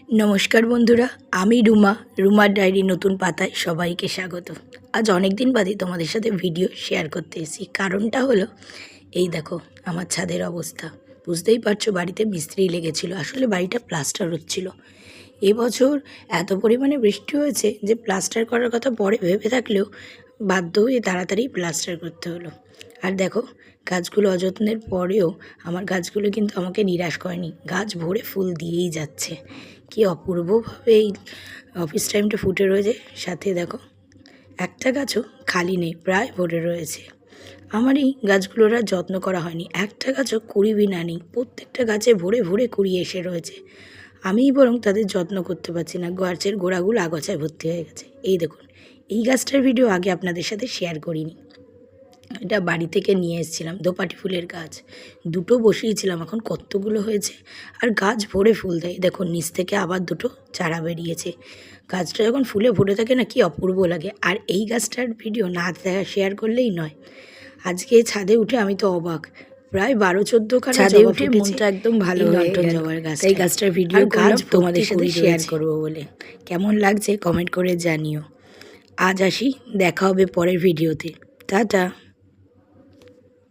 নমস্কার বন্ধুরা, আমি রুমার ডায়েরি নতুন পাতায় সবাইকে স্বাগত। আজ অনেক দিন বাদে তোমাদের সাথে ভিডিও শেয়ার করতে এসেছি। কারণটা হলো এই দেখো আমার ছাদের অবস্থা। বুঝতেই পারছো, বাড়িতে মিস্ত্রি লেগেছিল। আসলে বাড়িটা প্লাস্টার হচ্ছিল। এবছর এত পরিমাণে বৃষ্টি হয়েছে যে প্লাস্টার করার কথা পরে ভেবে থাকলেও বাধ্য হয়ে তাড়াতাড়ি প্লাস্টার করতে হলো। আর দেখো গাছগুলো অযত্নের পরেও আমার গাছগুলো কিন্তু আমাকে নিরাশ করেনি। গাছ ভরে ফুল দিয়েই যাচ্ছে। কি অপূর্বভাবে এই অফিস টাইমটা ফুটে রয়েছে। সাথে দেখো একটা গাছও খালি নেই, প্রায় ভরে রয়েছে। আমার এই গাছগুলোর আর যত্ন করা হয়নি। একটা গাছও কুড়ি বিনা নেই, প্রত্যেকটা গাছে ভরে ভরে কুড়ি এসে রয়েছে। আমিই বরং তাদের যত্ন করতে পারছি না। গাছের গোড়াগুলো আগাছায় ভর্তি হয়ে গেছে। এই দেখুন, এই গাছটার ভিডিও আগে আপনাদের সাথে শেয়ার করিনি। এটা বাড়ি থেকে নিয়ে এসেছিলাম, দোপাটি ফুলের গাছ। দুটো বসিয়েছিলাম, এখন কতগুলো হয়েছে। আর গাছ ভরে ফুল দেয়। দেখুন নিচ থেকে আবার দুটো চারা বেরিয়েছে। গাছটা যখন ফুলে ভরে থাকে না, কি অপূর্ব লাগে। আর এই গাছটার ভিডিও না শেয়ার করলেই নয়। আজকে ছাদে উঠে আমি তো অবাক, প্রায় 12-14 খানা ছাদে উঠে মনটা একদম ভালো হয়ে গেল। জবার গাছ, এই গাছটার ভিডিও গাছ তোমাদের সাথে শেয়ার করবো বলে। কেমন লাগছে কমেন্ট করে জানিও। আজ আসি, দেখা হবে পরের ভিডিওতে। টাটা।